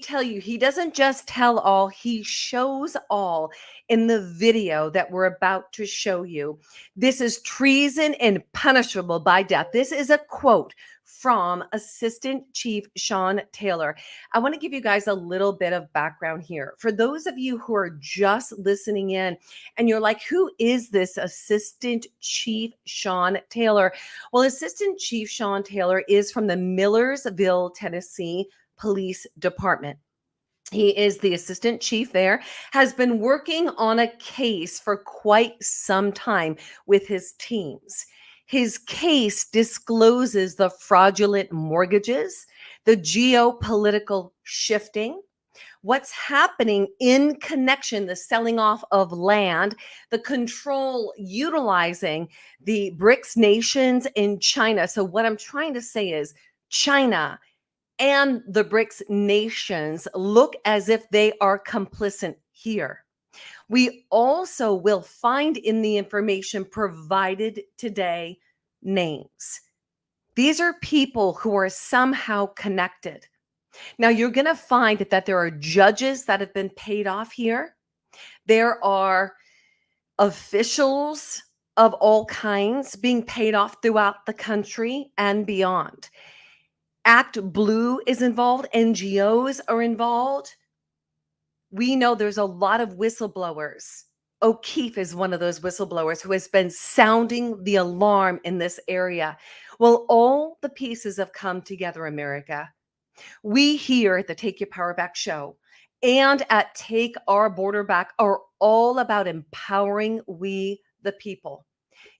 tell you, he doesn't just tell all, he shows all in the video that we're about to show you. This is treason and punishable by death. This is a quote from Assistant Chief Sean Taylor. I want to give you guys a little bit of background here. For those of you who are just listening in and you're like, who is this Assistant Chief Sean Taylor? Well, Assistant Chief Sean Taylor is from the Millersville, Tennessee Police Department. He is the assistant chief there, has been working on a case for quite some time with his teams. His case discloses the fraudulent mortgages, the geopolitical shifting, what's happening in connection, the selling off of land, the control utilizing the BRICS nations in China. So what I'm trying to say is China and the BRICS nations look as if they are complicit here. We also will find in the information provided today names. These are people who are somehow connected. Now, you're going to find that there are judges that have been paid off here. There are officials of all kinds being paid off throughout the country and beyond. Act Blue is involved. NGOs are involved. We know there's a lot of whistleblowers. O'Keefe is one of those whistleblowers who has been sounding the alarm in this area. Well, all the pieces have come together, America. We here at the Take Your Power Back show and at Take Our Border Back are all about empowering we the people.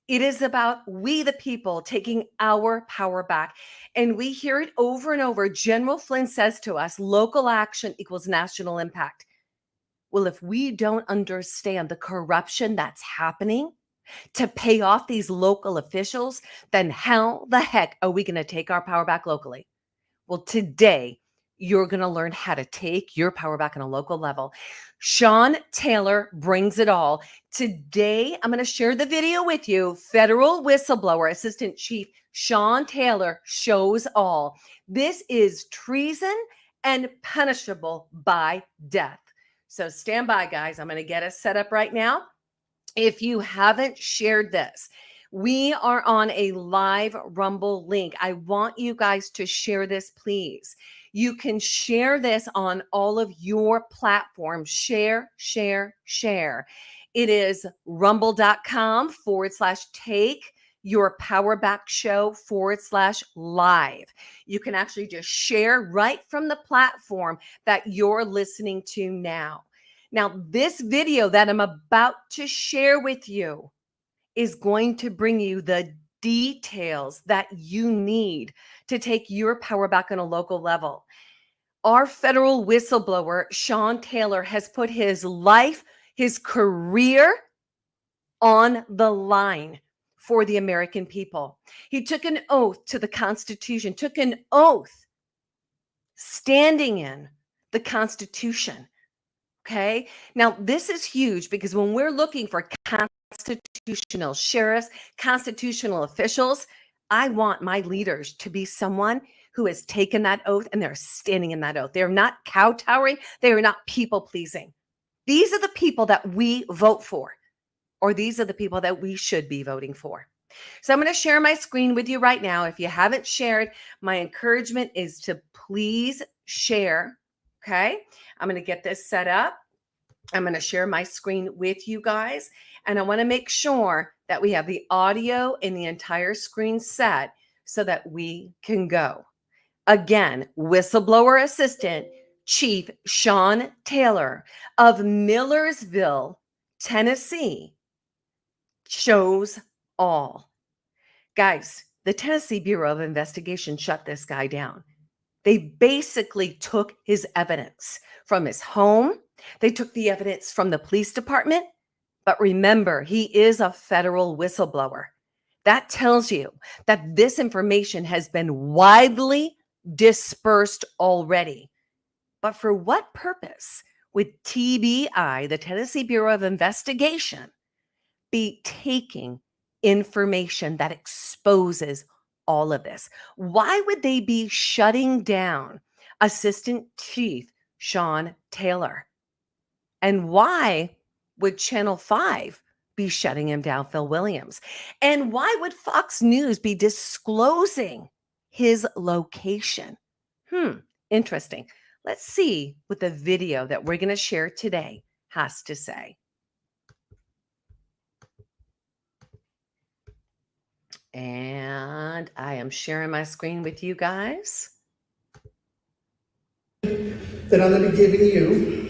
It is about we the people taking our power back. And we hear it over and over. General Flynn says to us, local action equals national impact. Well, if we don't understand the corruption that's happening to pay off these local officials, then how the heck are we going to take our power back locally? Well, today, you're going to learn how to take your power back on a local level. Sean Taylor brings it all. Today, I'm going to share the video with you. Federal whistleblower Assistant Chief Sean Taylor shows all. This is treason and punishable by death. So stand by, guys. I'm going to get us set up right now. If you haven't shared this, we are on a live Rumble link. I want you guys to share this, please. You can share this on all of your platforms. Share, share, share. It is rumble.com/take your power back show /live. You can actually just share right from the platform that you're listening to now. Now, this video that I'm about to share with you is going to bring you the details that you need to take your power back on a local level. Our federal whistleblower, Sean Taylor, has put his life, his career on the line for the American people. He took an oath to the Constitution, took an oath standing in the Constitution. Okay. Now, this is huge because when we're looking for constitutional sheriffs, constitutional officials, I want my leaders to be someone who has taken that oath and they're standing in that oath. They're not kowtowing. They are not people pleasing. These are the people that we vote for, or these are the people that we should be voting for. So I'm going to share my screen with you right now. If you haven't shared, my encouragement is to please share. Okay. I'm going to get this set up. I'm going to share my screen with you guys. And I want to make sure that we have the audio and the entire screen set so that we can go. Again, whistleblower assistant Chief Sean Taylor of Millersville, Tennessee, shows all. Guys, the Tennessee Bureau of Investigation shut this guy down. They basically took his evidence from his home. They took the evidence from the police department. But remember, he is a federal whistleblower. That tells you that this information has been widely dispersed already. But for what purpose would TBI, the Tennessee Bureau of Investigation, be taking information that exposes all of this? Why would they be shutting down Assistant Chief Sean Taylor? And why would Channel 5 be shutting him down, Phil Williams? And why would Fox News be disclosing his location? Interesting. Let's see what the video that we're going to share today has to say. And I am sharing my screen with you guys. That I'm going to be giving you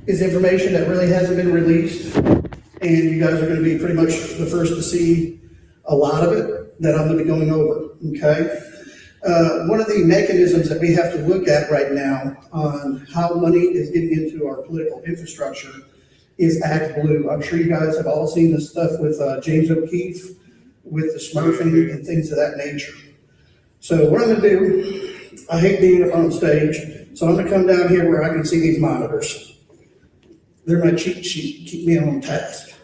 is information that really hasn't been released, and you guys are going to be pretty much the first to see a lot of it that I'm going to be going over, okay? One of the mechanisms that we have to look at right now on how money is getting into our political infrastructure is ActBlue. I'm sure you guys have all seen this stuff with James O'Keefe, with the smurfing and things of that nature. So what I'm going to do, I hate being up on stage, so I'm going to come down here where I can see these monitors. They're my cheat sheet, keep me on task.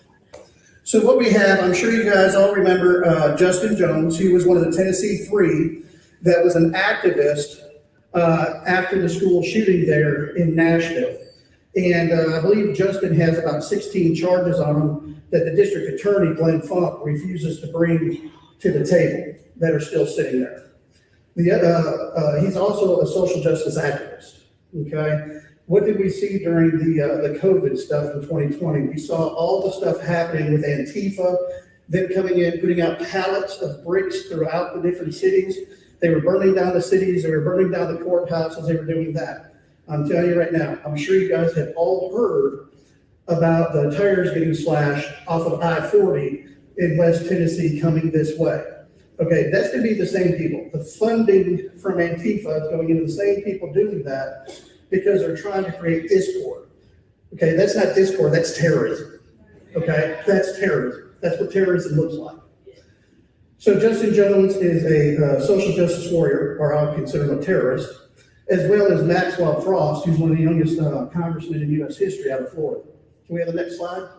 So what we have, I'm sure you guys all remember Justin Jones. He was one of the Tennessee Three that was an activist after the school shooting there in Nashville. And I believe Justin has about 16 charges on him that the district attorney, Glenn Funk, refuses to bring to the table that are still sitting there. He's also a social justice activist, okay? What did we see during the COVID stuff in 2020? We saw all the stuff happening with Antifa, them coming in, putting out pallets of bricks throughout the different cities. They were burning down the cities, they were burning down the courthouses, they were doing that. I'm telling you right now, I'm sure you guys have all heard about the tires getting slashed off of I-40 in West Tennessee coming this way. Okay, that's gonna be the same people. The funding from Antifa is going into the same people doing that because they're trying to create discord. Okay, that's not discord, that's terrorism. Okay, that's terrorism. That's what terrorism looks like. So Justin Jones is a social justice warrior, or I would consider him a terrorist, as well as Maxwell Frost, who's one of the youngest congressmen in U.S. history out of Florida. Can we have the next slide?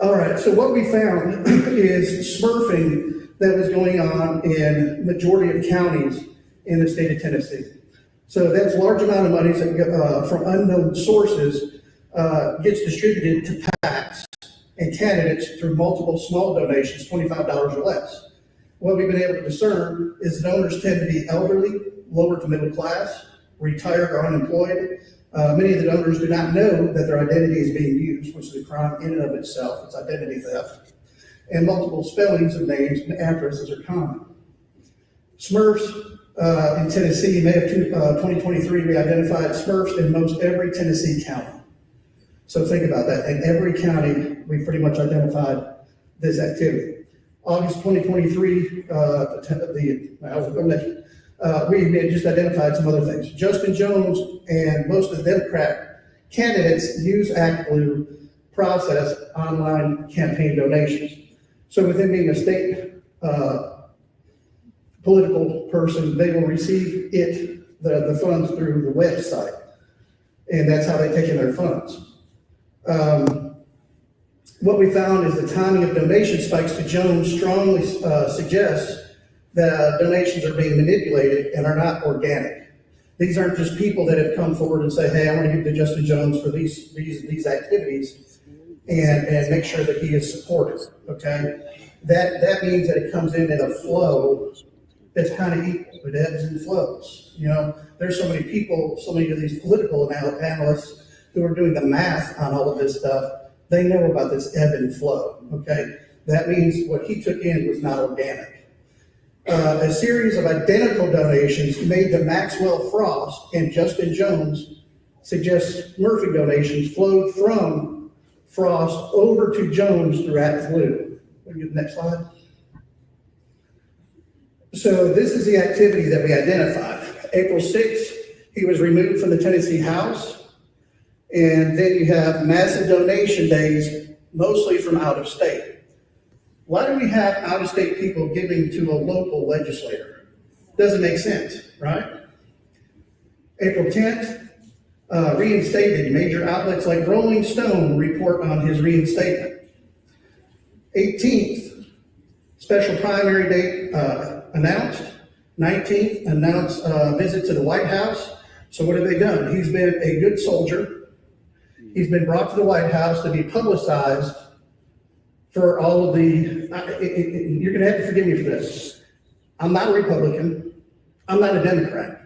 All right, so what we found is smurfing that was going on in majority of counties in the state of Tennessee. So that's large amount of money that, from unknown sources gets distributed to PACs and candidates through multiple small donations, $25 or less. What we've been able to discern is donors tend to be elderly, lower to middle class, retired or unemployed. Many of the donors do not know that their identity is being used, which is a crime in and of itself. It's identity theft. And multiple spellings of names and addresses are common. Smurfs in Tennessee, May of 2023, we identified Smurfs in most every Tennessee county. So think about that. In every county, we pretty much identified this activity. August 2023, we had just identified some other things. Justin Jones and most of the Democrat candidates use ActBlue process online campaign donations. So with them being a state political person, they will receive the funds through the website. And that's how they take in their funds. What we found is the timing of donation spikes to Jones strongly suggests that donations are being manipulated and are not organic. These aren't just people that have come forward and say, hey, I want to give to Justin Jones for these activities and make sure that he is supported, okay? That means that it comes in a flow that's kind of equal. It ebbs and flows. You know, there's so many people, so many of these political analysts who are doing the math on all of this stuff. They know about this ebb and flow, okay? That means what he took in was not organic. A series of identical donations made to Maxwell Frost and Justin Jones suggests Murphy donations flowed from Frost over to Jones through ActBlue. Let me get the next slide. So this is the activity that we identified. April 6th, he was removed from the Tennessee House. And then you have massive donation days, mostly from out of state. Why do we have out of state people giving to a local legislator? Doesn't make sense, right? April 10th, reinstated. Major outlets like Rolling Stone report on his reinstatement. 18th, special primary date announced. 19th, announced a visit to the White House. So what have they done? He's been a good soldier. He's been brought to the White House to be publicized for all of the, you're gonna have to forgive me for this. I'm not a Republican. I'm not a Democrat.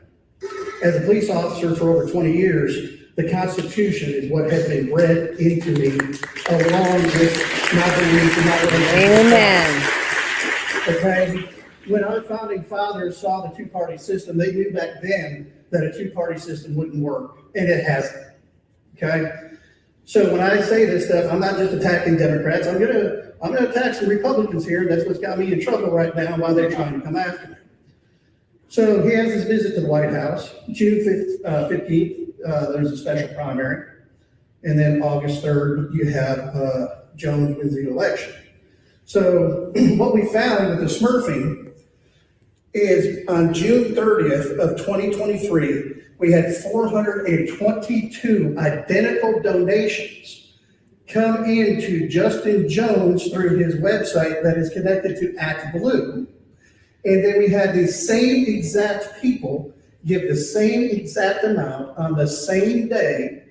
As a police officer for over 20 years, the Constitution is what has been bred into me, along with my belief in my religion. Amen. Okay? When our founding fathers saw the two-party system, they knew back then that a two-party system wouldn't work, and it hasn't. Okay? So when I say this stuff, I'm not just attacking Democrats. I'm gonna attack some Republicans here. That's what's got me in trouble right now while they're trying to come after me. So he has his visit to the White House, June 15th, there's a special primary. And then August 3rd, you have Jones wins the election. So what we found with the smurfing is on June 30th of 2023, we had 422 identical donations come into Justin Jones through his website that is connected to ActBlue. And then we had the same exact people give the same exact amount on the same day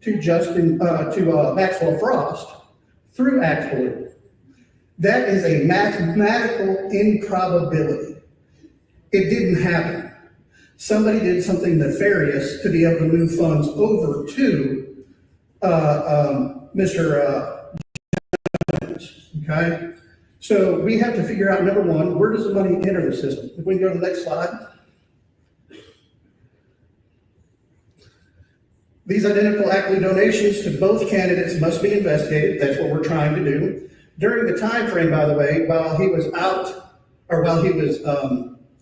to Maxwell Frost through ActBlue. That is a mathematical improbability. It didn't happen. Somebody did something nefarious to be able to move funds over to Mr. Jones, okay? So we have to figure out, number one, where does the money enter the system? If we can go to the next slide. These identical ActBlue donations to both candidates must be investigated. That's what we're trying to do. During the time frame, by the way, while he was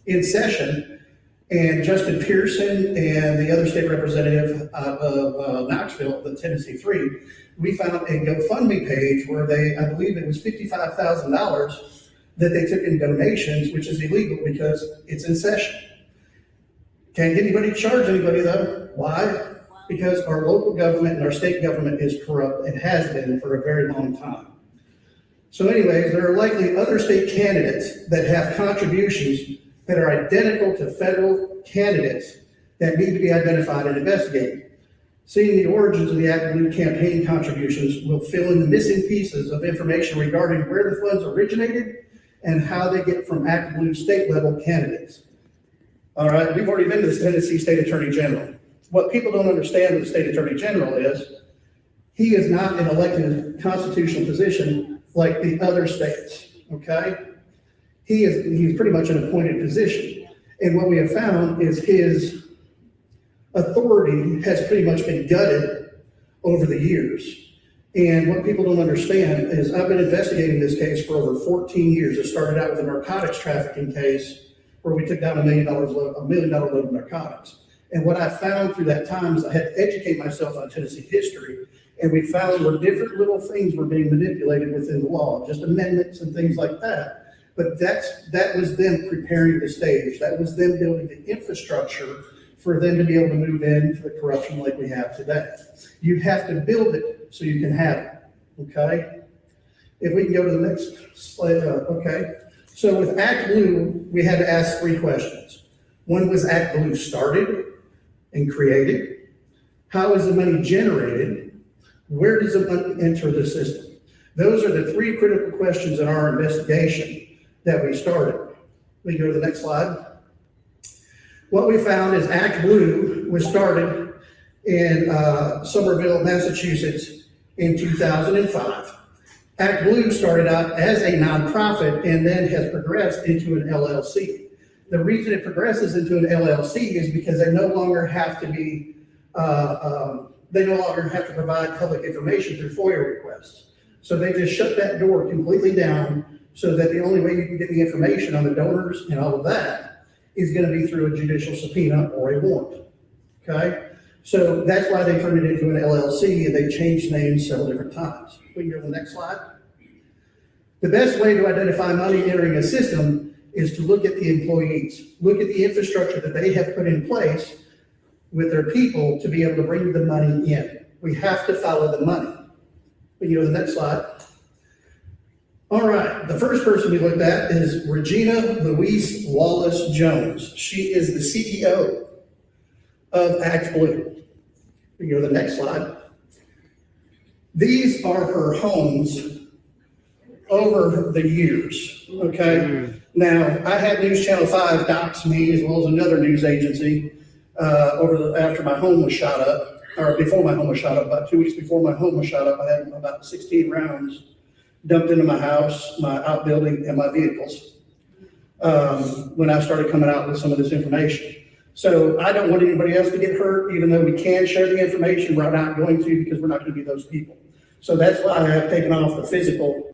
in session, and Justin Pearson and the other state representative out of Knoxville, the Tennessee 3, we found a GoFundMe page where I believe it was $55,000 that they took in donations, which is illegal because it's in session. Can't get anybody to charge anybody though. Why? Because our local government and our state government is corrupt and has been for a very long time. So anyways, there are likely other state candidates that have contributions that are identical to federal candidates that need to be identified and investigated. Seeing the origins of the ActBlue campaign contributions will fill in the missing pieces of information regarding where the funds originated and how they get from ActBlue state level candidates. All right, we've already been to the Tennessee State Attorney General. What people don't understand with the State Attorney General is he is not an elected constitutional position like the other states, okay? He's pretty much an appointed position. And what we have found is his authority has pretty much been gutted over the years. And what people don't understand is I've been investigating this case for over 14 years. It started out with a narcotics trafficking case where we took down $1 million load of narcotics. And what I found through that time is I had to educate myself on Tennessee history. And we found where different little things were being manipulated within the law, just amendments and things like that. But that was them preparing the stage. That was them building the infrastructure for them to be able to move into the corruption like we have today. You have to build it so you can have it, okay? If we can go to the next slide, okay. So with ActBlue, we had to ask 3 questions. When was ActBlue started and created? How is the money generated? Where does the money enter the system? Those are the 3 critical questions in our investigation that we started. We go to the next slide. What we found is ActBlue was started in Somerville, Massachusetts in 2005. ActBlue started out as a nonprofit and then has progressed into an LLC. The reason it progresses into an LLC is because they no longer have to be, they no longer have to provide public information through FOIA requests. So they just shut that door completely down so that the only way you can get the information on the donors and all of that is going to be through a judicial subpoena or a warrant, okay? So that's why they turned it into an LLC and they changed names several different times. We can go to the next slide. The best way to identify money entering a system is to look at the employees, look at the infrastructure that they have put in place with their people to be able to bring the money in. We have to follow the money. We can go to the next slide. All right, the first person we looked at is Regina Louise Wallace Jones. She is the CEO of Act Blue. We go to the next slide. These are her homes over the years, okay? Now, I had News Channel 5 dox me, as well as another news agency, after my home was shot up, or before my home was shot up, about 2 weeks before my home was shot up. I had about 16 rounds dumped into my house, my outbuilding, and my vehicles when I started coming out with some of this information. So I don't want anybody else to get hurt, even though we can share the information. We're not going to, because we're not going to be those people. So that's why I have taken off the physical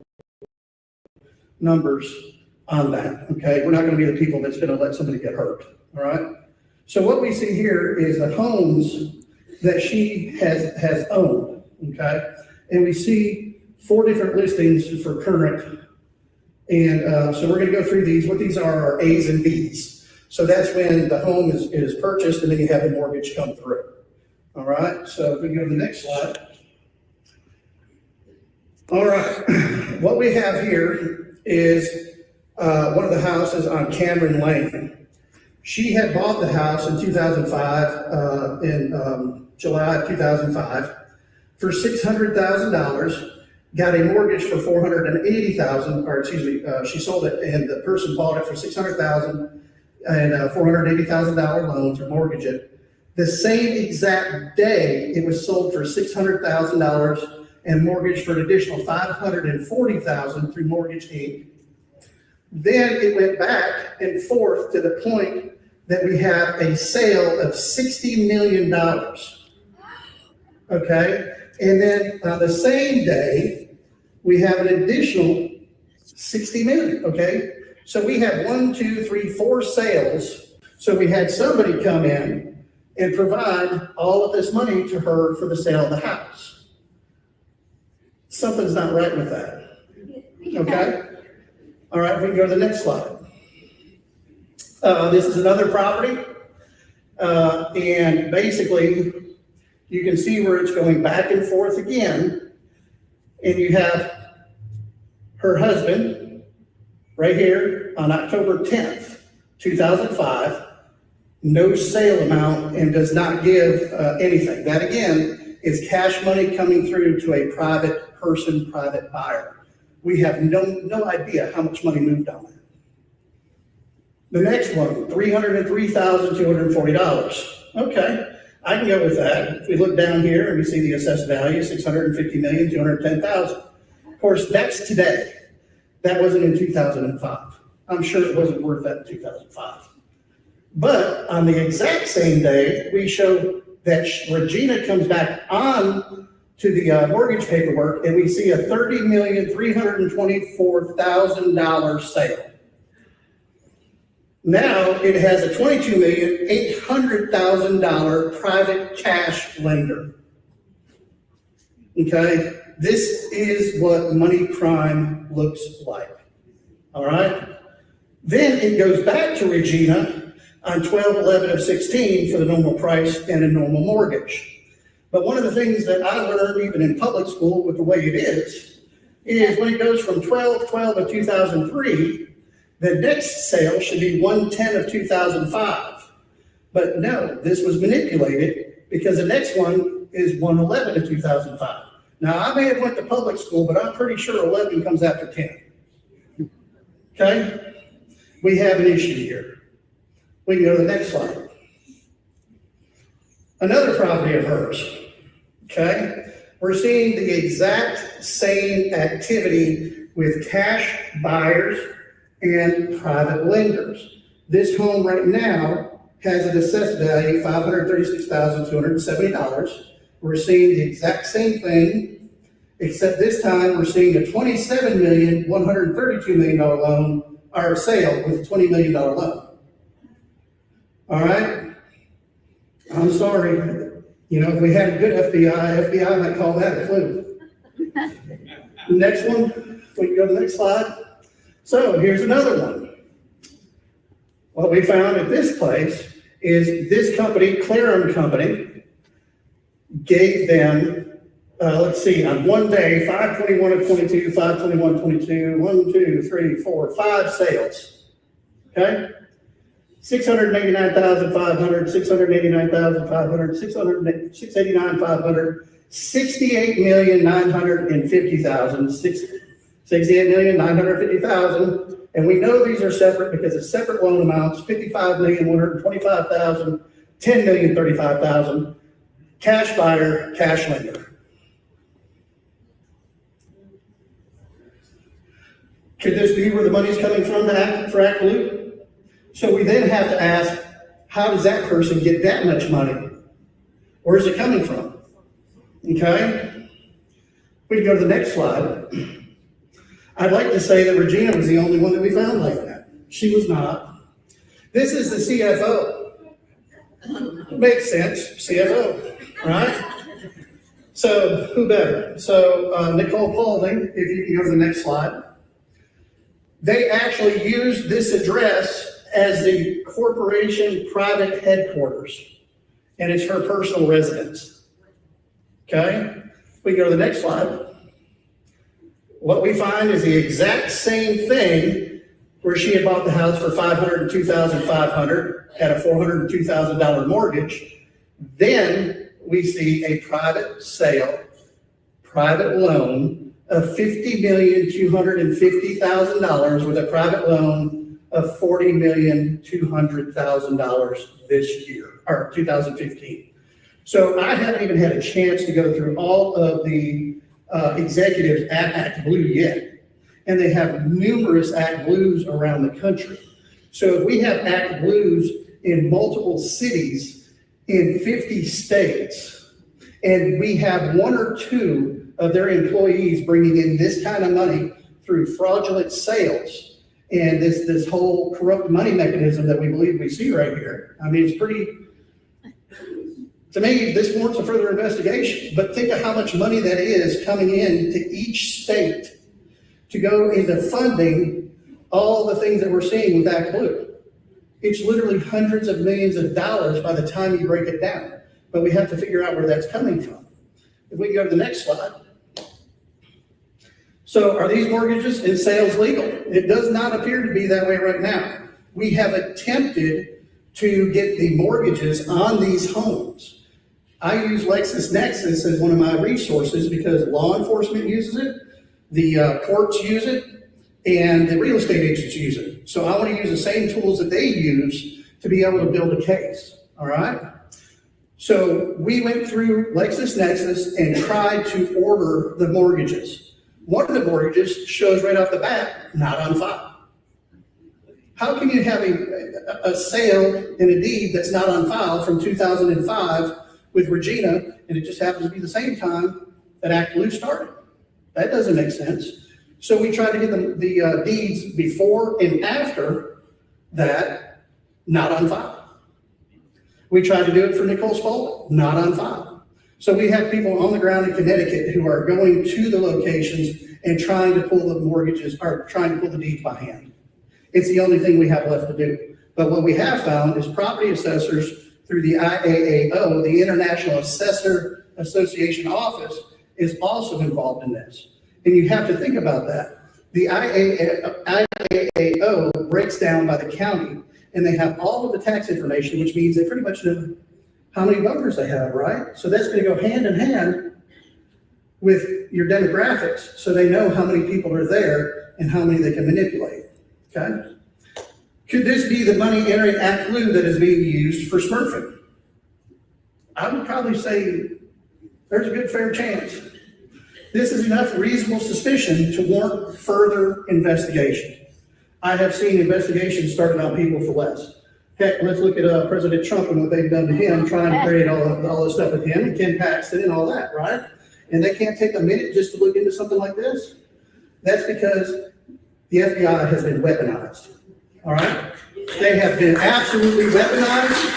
numbers on that, okay? We're not going to be the people that's going to let somebody get hurt, all right? So what we see here is the homes that she has owned, okay? And we see 4 different listings for current. And so we're going to go through these. What these are A's and B's. So that's when the home is purchased, and then you have the mortgage come through. All right, so if we go to the next slide. All right, what we have here is one of the houses on Cameron Lane. She had bought the house in 2005, in July of 2005, for $600,000. Got a mortgage for $480,000, or excuse me, she sold it, and the person bought it for $600,000 and a $480,000 loan to mortgage it. The same exact day, it was sold for $600,000 and mortgaged for an additional $540,000 through Mortgage Inc. Then it went back and forth to the point that we have a sale of $60 million. Okay, and then on the same day, we have an additional 60 million, okay? So we had 1, 2, 3, 4 sales. So we had somebody come in and provide all of this money to her for the sale of the house. Something's not right with that, okay? All right, we can go to the next slide. This is another property. And basically, you can see where it's going back and forth again. And you have her husband right here on October 10th, 2005, no sale amount, and does not give anything. That again is cash money coming through to a private person, private buyer. We have no idea how much money moved on that. The next one, $303,240. Okay. I can go with that. If we look down here and we see the assessed value, $650,210,000. Of course, that's today. That wasn't in 2005. I'm sure it wasn't worth that in 2005. But on the exact same day, we show that Regina comes back on to the mortgage paperwork, and we see a $30,324,000 sale. Now it has a $22,800,000 private cash lender. Okay, this is what money crime looks like. All right. Then it goes back to Regina on 12/11/16 for the normal price and a normal mortgage. But one of the things that I learned even in public school with the way it is when it goes from 12/12/2003. The next sale should be 1/10/2005. But no, this was manipulated because the next one is 1/11/2005. Now, I may have went to public school, but I'm pretty sure 11 comes after 10. Okay? We have an issue here. We can go to the next slide. Another property of hers. Okay? We're seeing the exact same activity with cash buyers and private lenders. This home right now has an assessed value, $536,270. We're seeing the exact same thing, except this time we're seeing a $27,132,000 loan, or sale with a $20 million loan. All right? I'm sorry. You know, if we had a good FBI might call that a clue. Next one, we can go to the next slide. So here's another one. What we found at this place is this company, Clearum Company, gave them let's see, on one day, 5/21 of 22, 5/21, 22, 1, 2, 3, 4, 5 sales. Okay? 689,500, 689,500, 689,500, 68,950,000, 68,950,000. And we know these are separate because it's separate loan amounts, 55,125,000, 10,035,000, cash buyer, cash lender. Could this be where the money's coming from for Act Blue? So we then have to ask, how does that person get that much money? Where's it coming from? Okay? We can go to the next slide. I'd like to say that Regina was the only one that we found like that. She was not. This is the CFO. Makes sense, CFO, right? So who better? So Nicole Paulding, if you can go to the next slide. They actually used this address as the corporation private headquarters, and it's her personal residence. Okay? We go to the next slide. What we find is the exact same thing where she had bought the house for $502,500 at a $402,000 mortgage. Then we see a private sale, private loan of $50,250,000 with a private loan of $40,200,000 this year, or 2015. So I haven't even had a chance to go through all of the executives at Act Blue yet. And they have numerous Act Blues around the country. So if we have Act Blues in multiple cities in 50 states, and we have one or two of their employees bringing in this kind of money through fraudulent sales and this whole corrupt money mechanism that we believe we see right here. I mean, it's pretty, to me, this warrants a further investigation, but think of how much money that is coming in to each state to go into funding all the things that we're seeing with Act Blue. It's literally hundreds of millions of dollars by the time you break it down, but we have to figure out where that's coming from. If we can go to the next slide. So are these mortgages and sales legal? It does not appear to be that way right now. We have attempted to get the mortgages on these homes. I use LexisNexis as one of my resources because law enforcement uses it, the courts use it, and the real estate agents use it. So I want to use the same tools that they use to be able to build a case, all right? So we went through LexisNexis and tried to order the mortgages. One of the mortgages shows right off the bat, not on file. How can you have a sale and a deed that's not on file from 2005 with Regina, and it just happens to be the same time that Act Blue started? That doesn't make sense. So we tried to get the deeds before and after that, not on file. We tried to do it for Nicole Spaulding, not on file. So we have people on the ground in Connecticut who are going to the locations and trying to pull the mortgages, or trying to pull the deeds by hand. It's the only thing we have left to do. But what we have found is property assessors through the IAAO, the International Assessor Association Office, is also involved in this. And you have to think about that. The IAAO breaks down by the county, and they have all of the tax information, which means they pretty much know how many voters they have, right? So that's going to go hand in hand with your demographics, so they know how many people are there and how many they can manipulate, okay? Could this be the money entering Act Blue that is being used for smurfing? I would probably say there's a good fair chance. This is enough reasonable suspicion to warrant further investigation. I have seen investigations started on people for less. Heck, let's look at President Trump and what they've done to him, trying to create all this stuff with him, and Ken Paxton and all that, right? And they can't take a minute just to look into something like this. That's because the FBI has been weaponized, all right? They have been absolutely weaponized.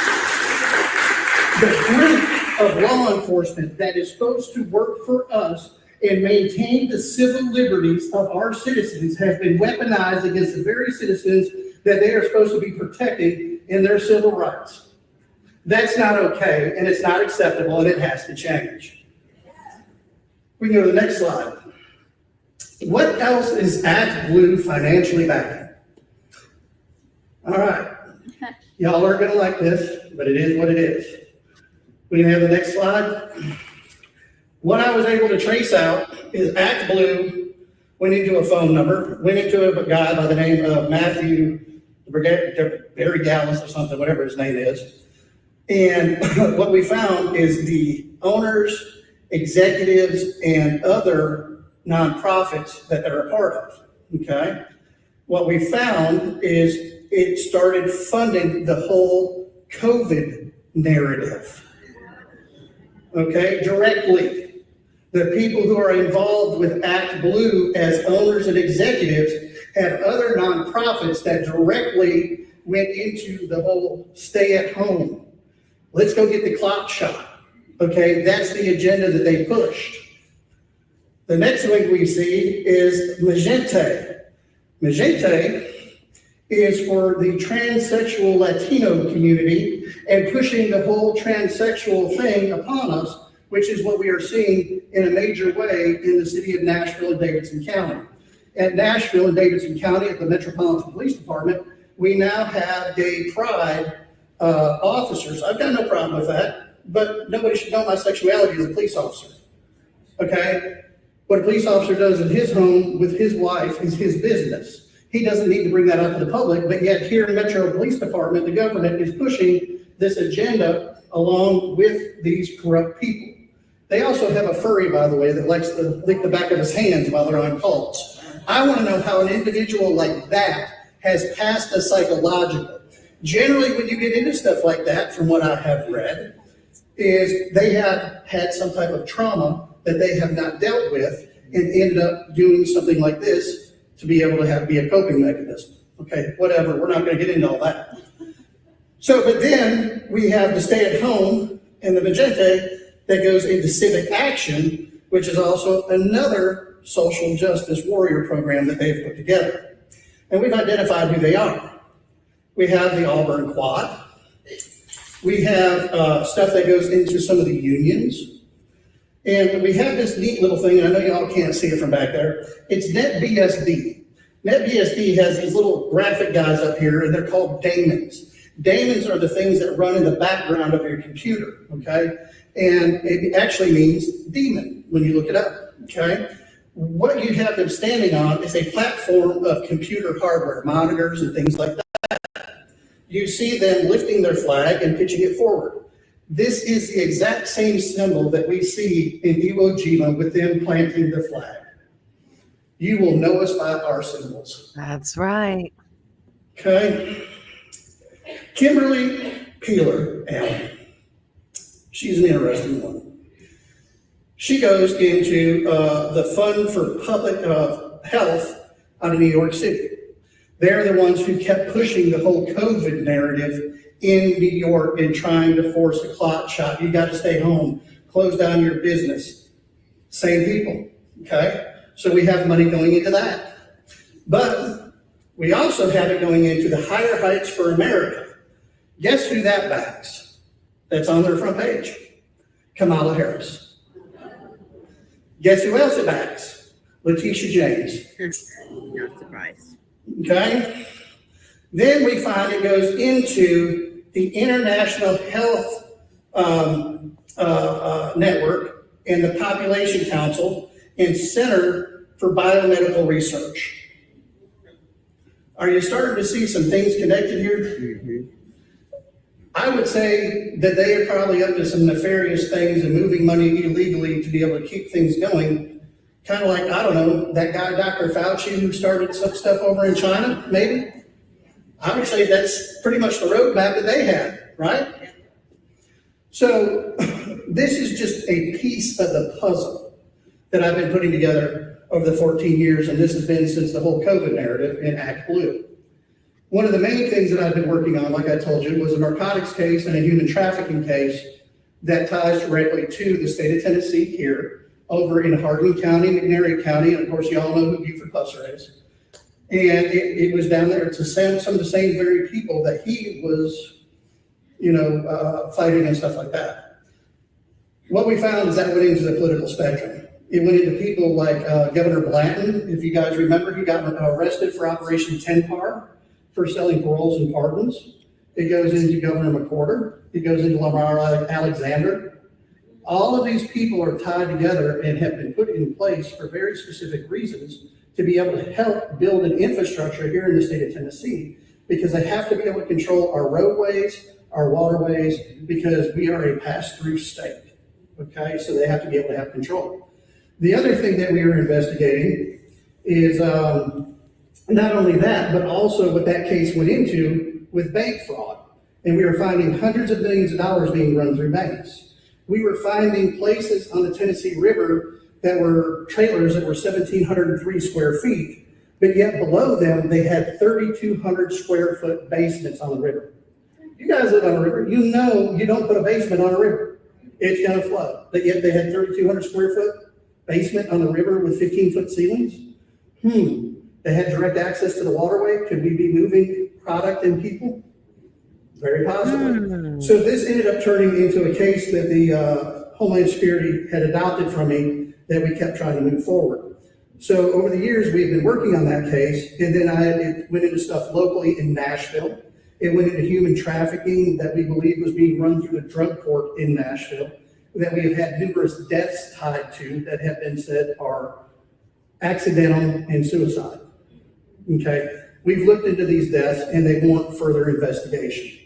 The group of law enforcement that is supposed to work for us and maintain the civil liberties of our citizens have been weaponized against the very citizens that they are supposed to be protecting in their civil rights. That's not okay, and it's not acceptable, and it has to change. We can go to the next slide. What else is ActBlue financially backing? All right. Y'all aren't going to like this, but it is what it is. We can have the next slide. What I was able to trace out is ActBlue went into a phone number, went into a guy by the name of Matthew Barry Gallus or something, whatever his name is. And what we found is the owners, executives, and other nonprofits that they're a part of, okay? What we found is it started funding the whole COVID narrative, okay, directly. The people who are involved with ActBlue as owners and executives have other nonprofits that directly went into the whole stay at home. Let's go get the clock shot. Okay, that's the agenda that they pushed. The next thing we see is Magente. Magente is for the transsexual Latino community and pushing the whole transsexual thing upon us, which is what we are seeing in a major way in the city of Nashville and Davidson County. At Nashville and Davidson County, at the Metropolitan Police Department, we now have gay pride officers. I've got no problem with that, but nobody should know my sexuality as a police officer, okay? What a police officer does in his home with his wife is his business. He doesn't need to bring that up to the public, but yet here in Metro Police Department, the government is pushing this agenda along with these corrupt people. They also have a furry, by the way, that likes to lick the back of his hands while they're on calls. I want to know how an individual like that has passed a psychological. Generally, when you get into stuff like that, from what I have read, is they have had some type of trauma that they have not dealt with and ended up doing something like this to be able to be a coping mechanism. Okay, whatever, we're not going to get into all that. So, but then we have the stay at home and the Magente that goes into civic action, which is also another social justice warrior program that they've put together. And we've identified who they are. We have the Auburn Quad. We have stuff that goes into some of the unions. And we have this neat little thing, and I know y'all can't see it from back there. It's NetBSD. NetBSD has these little graphic guys up here, and they're called daemons. Daemons are the things that run in the background of your computer, okay? And it actually means demon when you look it up, okay? What you have them standing on is a platform of computer hardware, monitors and things like that. You see them lifting their flag and pitching it forward. This is the exact same symbol that we see in Iwo Jima with them planting the flag. You will know us by our symbols. That's right. Okay. Kimberly Peeler Allen. She's an interesting one. She goes into the Fund for Public Health out of New York City. They're the ones who kept pushing the whole COVID narrative in New York and trying to force a clock shot. You got to stay home, close down your business. Same people, okay? So we have money going into that. But we also have it going into the Higher Heights for America. Guess who that backs? That's on their front page. Kamala Harris. Guess who else it backs? Letitia James. Not surprised. Okay? Then we find it goes into the International Health Network and the Population Council and Center for Biomedical Research. Are you starting to see some things connected here? Mm-hmm. I would say that they are probably up to some nefarious things and moving money illegally to be able to keep things going. Kind of like, I don't know, that guy, Dr. Fauci, who started some stuff over in China, maybe? I would say that's pretty much the roadmap that they had, right? So this is just a piece of the puzzle that I've been putting together over the 14 years, and this has been since the whole COVID narrative in ActBlue. One of the main things that I've been working on, like I told you, was a narcotics case and a human trafficking case that ties directly to the state of Tennessee here, over in Hardin County, McNairy County, and of course, y'all know who Buford Pusser is. And it was down there. It's some of the same very people that he was, fighting and stuff like that. What we found is that went into the political spectrum. It went into people like Governor Blanton. If you guys remember, he got arrested for Operation 10 Par for selling paroles and pardons. It goes into Governor McWhorter. It goes into Lamar Alexander. All of these people are tied together and have been put in place for very specific reasons to be able to help build an infrastructure here in the state of Tennessee, because they have to be able to control our roadways, our waterways, because we are a pass-through state. Okay, so they have to be able to have control. The other thing that we are investigating is not only that, but also what that case went into with bank fraud. And we are finding hundreds of millions of dollars being run through banks. We were finding places on the Tennessee River that were trailers that were 1,703 square feet, but yet below them, they had 3,200 square foot basements on the river. You guys live on a river, you know you don't put a basement on a river. It's gonna flood. But yet they had 3,200 square foot basement on the river with 15-foot ceilings. They had direct access to the waterway. Could we be moving product and people? Very possibly. So this ended up turning into a case that the Homeland Security had adopted from me that we kept trying to move forward. So over the years, we've been working on that case, and then it went into stuff locally in Nashville. It went into human trafficking that we believe was being run through the drug court in Nashville, that we have had numerous deaths tied to that have been said are accidental and suicide. Okay, we've looked into these deaths and they want further investigation.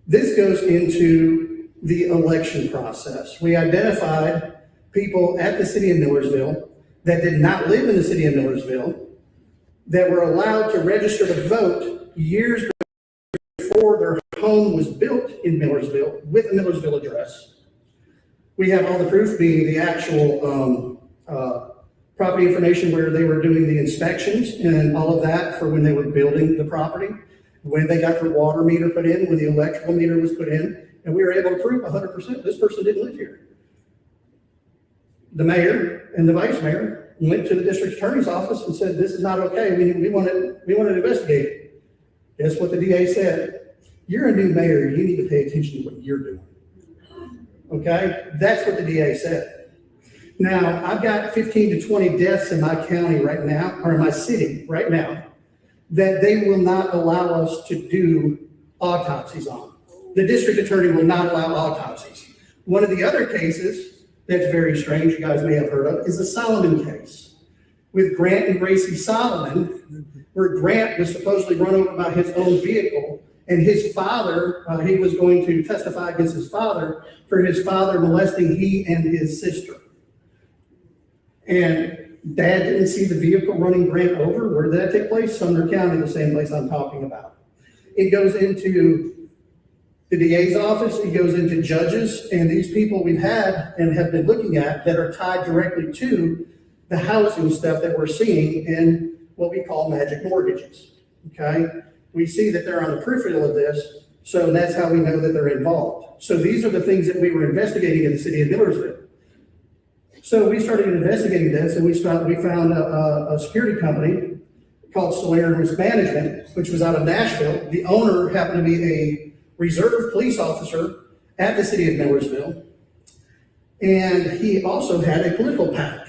This goes into the election process. We identified people at the city of Millersville that did not live in the city of Millersville that were allowed to register to vote years before their home was built in Millersville with a Millersville address. We have all the proof being the actual property information where they were doing the inspections and all of that for when they were building the property, when they got their water meter put in, when the electrical meter was put in, and we were able to prove 100% this person didn't live here. The mayor and the vice mayor went to the district attorney's office and said, this is not okay, we want to investigate it. Guess what the DA said? You're a new mayor, you need to pay attention to what you're doing. Okay, that's what the DA said. Now, I've got 15 to 20 deaths in my county right now, or in my city right now, that they will not allow us to do autopsies on. The district attorney will not allow autopsies. One of the other cases that's very strange, you guys may have heard of, is the Solomon case with Grant and Gracie Solomon, where Grant was supposedly run over by his own vehicle, and his father, he was going to testify against his father for his father molesting he and his sister. And Dad didn't see the vehicle running Grant over. Where did that take place? Sumner County, the same place I'm talking about. It goes into the DA's office, it goes into judges, and these people we've had and have been looking at that are tied directly to the housing stuff that we're seeing in what we call magic mortgages, okay? We see that they're on the peripheral of this, so that's how we know that they're involved. So these are the things that we were investigating in the city of Millersville. So we started investigating this, and we found a security company called Solera Risk Management, which was out of Nashville. The owner happened to be a reserve police officer at the city of Millersville, and he also had a political PAC,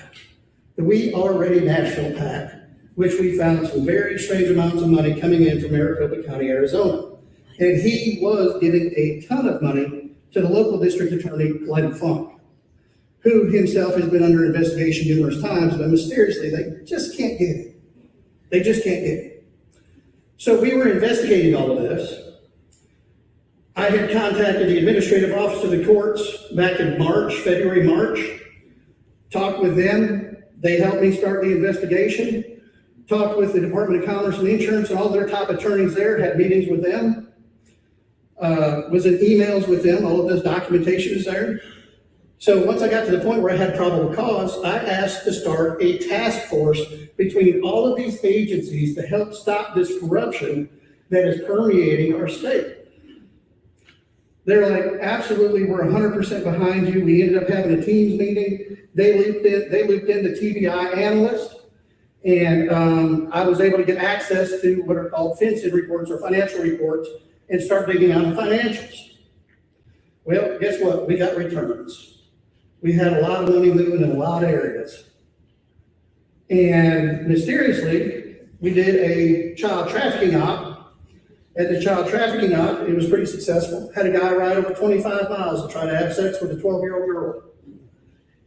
the We Are Ready Nashville PAC, which we found some very strange amounts of money coming in from Maricopa County, Arizona. And he was giving a ton of money to the local district attorney, Glenn Funk, who himself has been under investigation numerous times, but mysteriously, they just can't get it. They just can't get it. So we were investigating all of this. I had contacted the administrative office of the courts back in February, March, talked with them. They helped me start the investigation, talked with the Department of Commerce and Insurance and all their top attorneys there, had meetings with them, was in emails with them, all of this documentation is there. So once I got to the point where I had probable cause, I asked to start a task force between all of these agencies to help stop this corruption that is permeating our state. They're like, absolutely, we're 100% behind you. We ended up having a teams meeting. They looped in the TBI analyst, and I was able to get access to what are called FinCEN reports or financial reports and start digging on the financials. Well, guess what? We got returns. We had a lot of money moving in a lot of areas. And mysteriously, we did a child trafficking op. At the child trafficking op, it was pretty successful. Had a guy ride over 25 miles to try to have sex with a 12-year-old girl.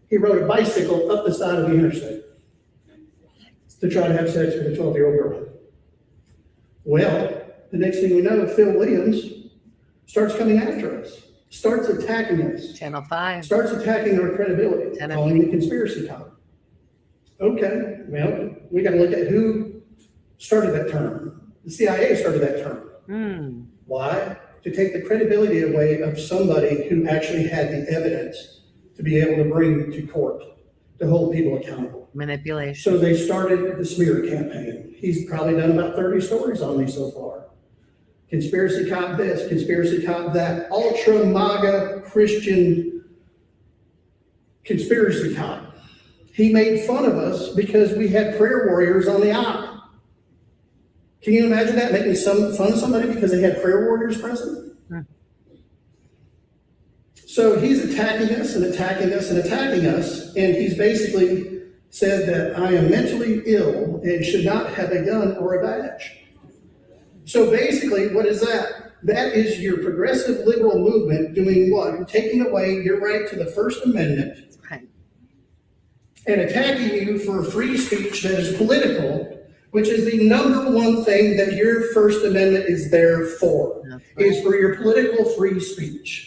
He rode a bicycle up the side of the interstate to try to have sex with a 12-year-old girl. Well, the next thing we know, Phil Williams starts coming after us, starts attacking us, Channel 5. starts attacking our credibility, calling me conspiracy cop. Okay, well, we got to look at who started that term. The CIA started that term. Why? To take the credibility away of somebody who actually had the evidence to be able to bring to court, to hold people accountable. Manipulation. So they started the smear campaign. He's probably done about 30 stories on me so far. Conspiracy cop this, conspiracy cop that, ultra MAGA Christian conspiracy cop. He made fun of us because we had prayer warriors on the op. Can you imagine that, making fun of somebody because they had prayer warriors present? So he's attacking us and attacking us and attacking us, and he's basically said that I am mentally ill and should not have a gun or a badge. So basically, what is that? That is your progressive liberal movement doing what? Taking away your right to the First Amendment and attacking you for free speech that is political, which is the number one thing that your First Amendment is there for, is for your political free speech.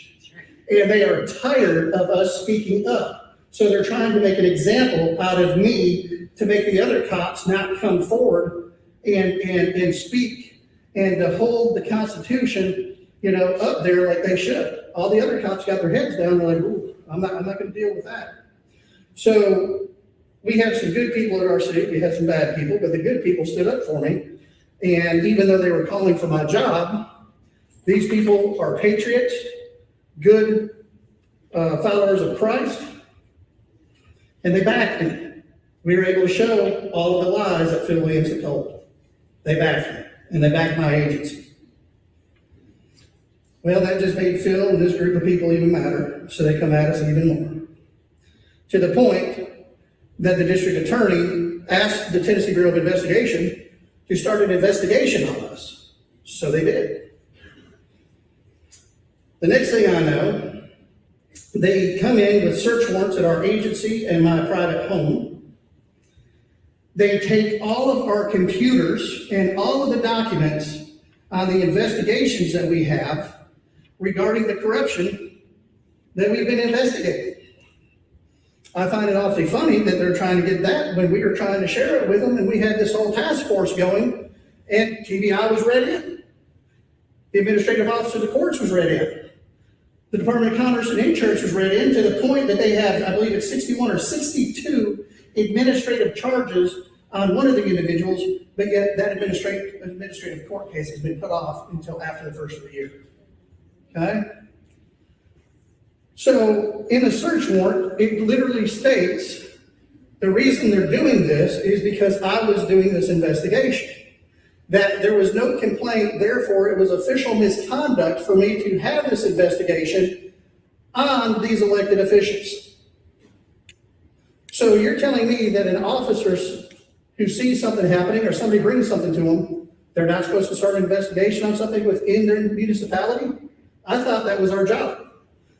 And they are tired of us speaking up. So they're trying to make an example out of me to make the other cops not come forward and speak and to hold the Constitution, up there like they should. All the other cops got their heads down. They're like, ooh, I'm not going to deal with that. So we have some good people in our city. We had some bad people, but the good people stood up for me. And even though they were calling for my job, these people are patriots, good followers of Christ, and they backed me. We were able to show all of the lies that Phil Williams had told. They backed me, and they backed my agency. Well, that just made Phil and this group of people even madder, so they come at us even more. To the point that the district attorney asked the Tennessee Bureau of Investigation to start an investigation on us. So they did. The next thing I know, they come in with search warrants at our agency and my private home. They take all of our computers and all of the documents on the investigations that we have regarding the corruption that we've been investigating. I find it awfully funny that they're trying to get that when we were trying to share it with them, and we had this whole task force going, and TBI was read in. The administrative office of the courts was read in. The Department of Commerce and Insurance was read in, to the point that they have, I believe it's 61 or 62 administrative charges on one of the individuals, but yet that administrative court case has been put off until after the first of the year. Okay? So in the search warrant, it literally states the reason they're doing this is because I was doing this investigation. That there was no complaint, therefore it was official misconduct for me to have this investigation on these elected officials. So you're telling me that an officer who sees something happening or somebody brings something to them, they're not supposed to start an investigation on something within their municipality? I thought that was our job.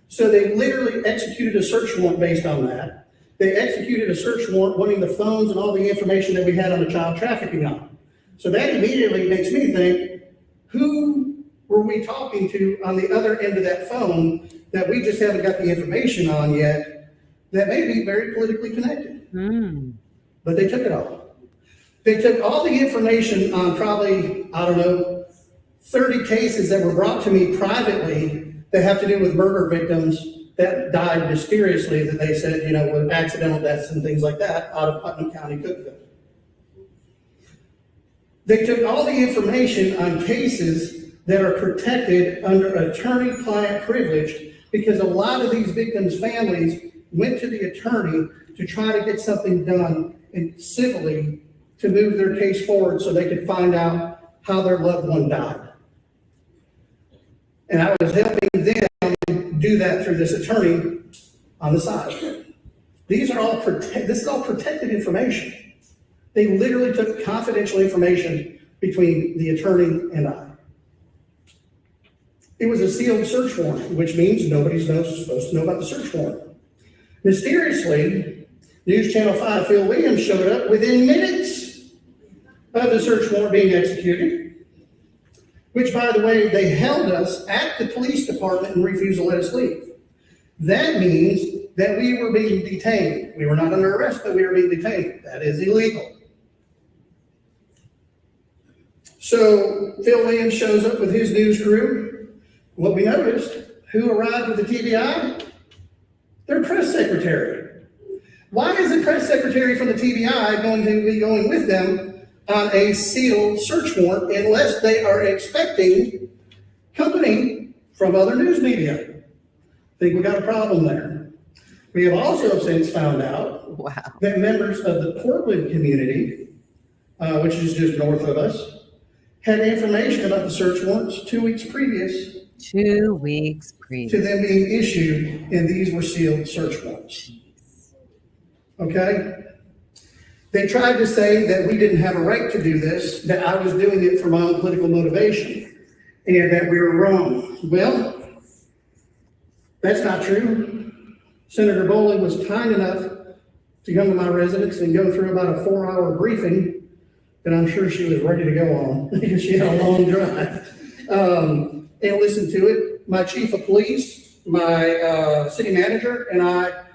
So they literally executed a search warrant based on that. They executed a search warrant wanting the phones and all the information that we had on the child trafficking on. So that immediately makes me think, who were we talking to on the other end of that phone that we just haven't got the information on yet that may be very politically connected? But they took it all. They took all the information on probably, 30 cases that were brought to me privately that have to do with murder victims that died mysteriously, that they said, with accidental deaths and things like that out of Putnam County, Cookeville. They took all the information on cases that are protected under attorney-client privilege, because a lot of these victims' families went to the attorney to try to get something done and civilly to move their case forward so they could find out how their loved one died. And I was helping them do that through this attorney on the side. These are all this is all protected information. They literally took confidential information between the attorney and I. It was a sealed search warrant, which means nobody's supposed to know about the search warrant. Mysteriously, News Channel 5 Phil Williams showed up within minutes of the search warrant being executed, which, by the way, they held us at the police department and refused to let us leave. That means that we were being detained. We were not under arrest, but we were being detained. That is illegal. So Phil Williams shows up with his news crew. What we noticed, who arrived with the TBI? Their press secretary. Why is the press secretary from the TBI going to be going with them on a sealed search warrant unless they are expecting company from other news media? I think we got a problem there. We have also since found out that members of the Portland community, which is just north of us, had information about the search warrants 2 weeks previous. 2 weeks previous. To them being issued, and these were sealed search warrants. Okay? They tried to say that we didn't have a right to do this, that I was doing it for my own political motivation, and that we were wrong. Well, that's not true. Senator Bowling was kind enough to come to my residence and go through about a 4-hour briefing that I'm sure she was ready to go on because she had a long drive. And listen to it. My chief of police, my city manager, and I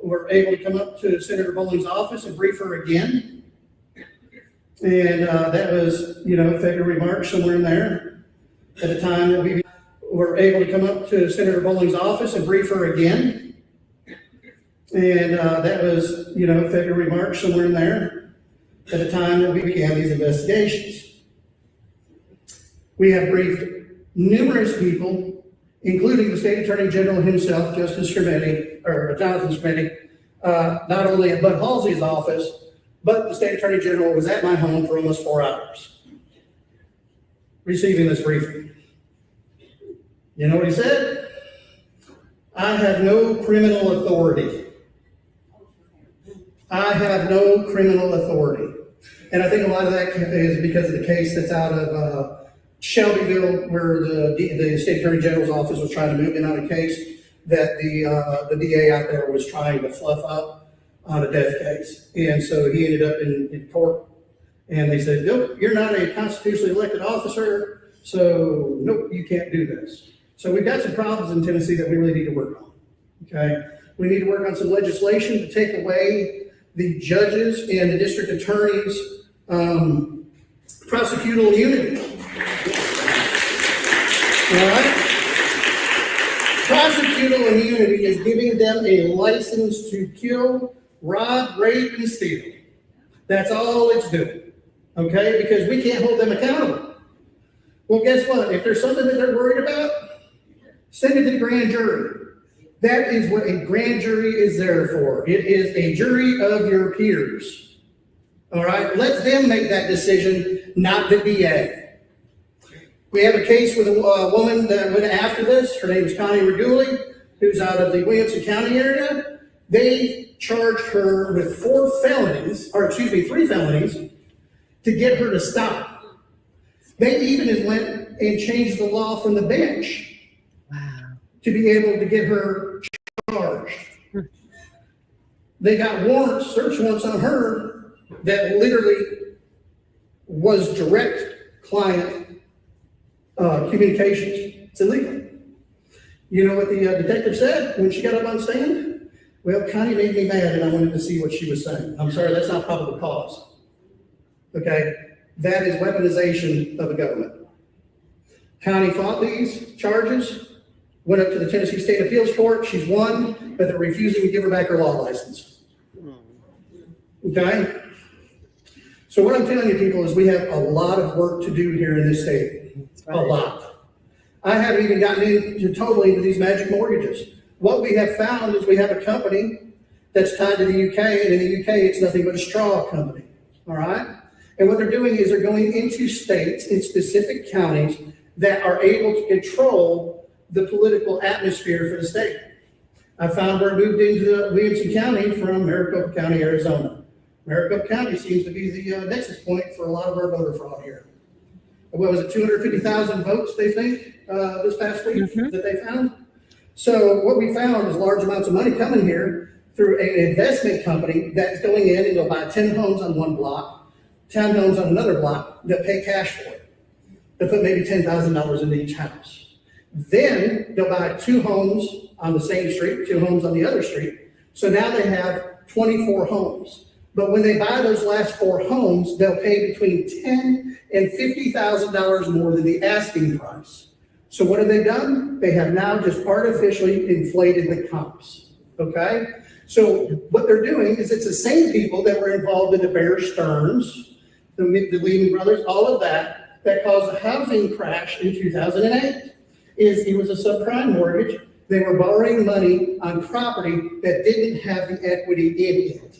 were able to come up to Senator Bowling's office and brief her again. And that was, February, March, somewhere in there. At the time that we were able to come up to Senator Bowling's office and brief her again. And that was, February, March, somewhere in there. At the time that we began these investigations. We have briefed numerous people, including the State Attorney General himself, Jonathan Skrmetti, not only at Bud Halsey's office, but the State Attorney General was at my home for almost 4 hours, receiving this briefing. You know what he said? I have no criminal authority. I have no criminal authority. And I think a lot of that is because of the case that's out of Shelbyville, where the State Attorney General's office was trying to move in on a case that the DA out there was trying to fluff up on a death case. And so he ended up in court, and they said, nope, you're not a constitutionally elected officer, so nope, you can't do this. So we've got some problems in Tennessee that we really need to work on, okay? We need to work on some legislation to take away the judges and the district attorneys' prosecutorial immunity. All right? Prosecutorial immunity is giving them a license to kill, rob, rape, and steal. That's all it's doing, okay? Because we can't hold them accountable. Well, guess what? If there's something that they're worried about, send it to the grand jury. That is what a grand jury is there for. It is a jury of your peers. All right? Let them make that decision, not the DA. We have a case with a woman that went after this. Her name is Connie Reguli, who's out of the Williamson County area. They charged her with 3 felonies, to get her to stop. They even went and changed the law from the bench. To be able to get her charged. They got warrants, search warrants on her that literally was direct client communications. It's illegal. You know what the detective said when she got up on stand? Well, Connie made me mad and I wanted to see what she was saying. I'm sorry, that's not probable cause. Okay? That is weaponization of the government. Connie fought these charges. Went up to the Tennessee State Appeals Court. She's won, but they're refusing to give her back her law license. Okay? So what I'm telling you, people, is we have a lot of work to do here in this state. Right. A lot. I haven't even gotten into these magic mortgages. What we have found is we have a company that's tied to the UK, and in the UK, it's nothing but a straw company. All right? And what they're doing is they're going into states, in specific counties, that are able to control the political atmosphere for the state. I found where it moved into Williamson County from Maricopa County, Arizona. Maricopa County seems to be the nexus point for a lot of our voter fraud here. What was it, 250,000 votes, they think, this past week that they found? So what we found is large amounts of money coming here through an investment company that's going in and they'll buy 10 homes on one block, 10 homes on another block, they'll pay cash for it. They'll put maybe $10,000 into each house. Then they'll buy 2 homes on the same street, 2 homes on the other street. So now they have 24 homes. But when they buy those last 4 homes, they'll pay between $10,000 and $50,000 more than the asking price. So what have they done? They have now just artificially inflated the comps, okay? So what they're doing is it's the same people that were involved in the Bear Stearns, the Lehman Brothers, all of that caused a housing crash in 2008. It was a subprime mortgage. They were borrowing money on property that didn't have the equity in it.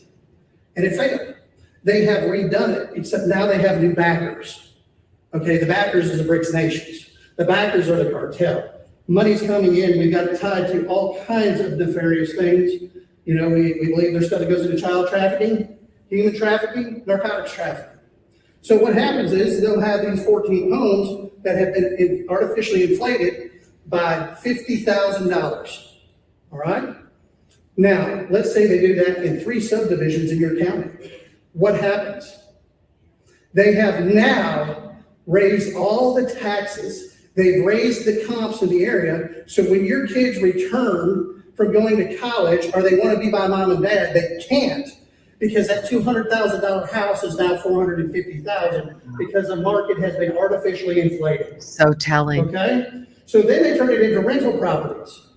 And it failed. They have redone it, except now they have new backers. Okay, the backers is the BRICS nations. The backers are the cartel. Money's coming in, we've got it tied to all kinds of nefarious things. You know, we believe there's stuff that goes into child trafficking, human trafficking, narcotics trafficking. So what happens is they'll have these 14 homes that have been artificially inflated by $50,000, all right? Now, let's say they do that in 3 subdivisions in your county. What happens? They have now raised all the taxes. They've raised the comps in the area. So when your kids return from going to college or they want to be by mom and dad, they can't because that $200,000 house is now $450,000 because the market has been artificially inflated. So telling. Okay? So then they turn it into rental properties.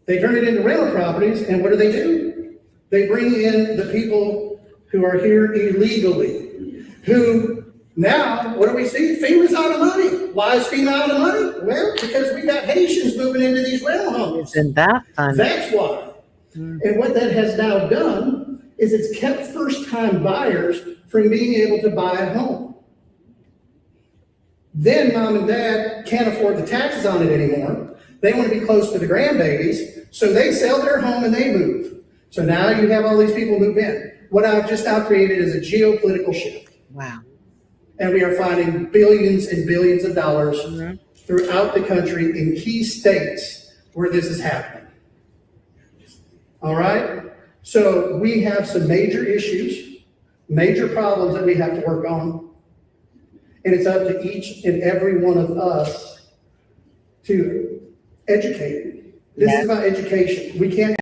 They turn it into rental properties, and what do? They bring in the people who are here illegally, who now, what do we see? FEMA's out of money. Why is FEMA out of money? Well, because we got Haitians moving into these rental homes. Isn't that fun? That's why. And what that has now done is it's kept first-time buyers from being able to buy a home. Then mom and dad can't afford the taxes on it anymore. They want to be close to the grandbabies, so they sell their home and they move. So now you have all these people move in. What I've just now created is a geopolitical shift. Wow. And we are finding billions and billions of dollars throughout the country in key states where this is happening. All right? So we have some major issues, major problems that we have to work on. And it's up to each and every one of us to educate. This is about education. We can't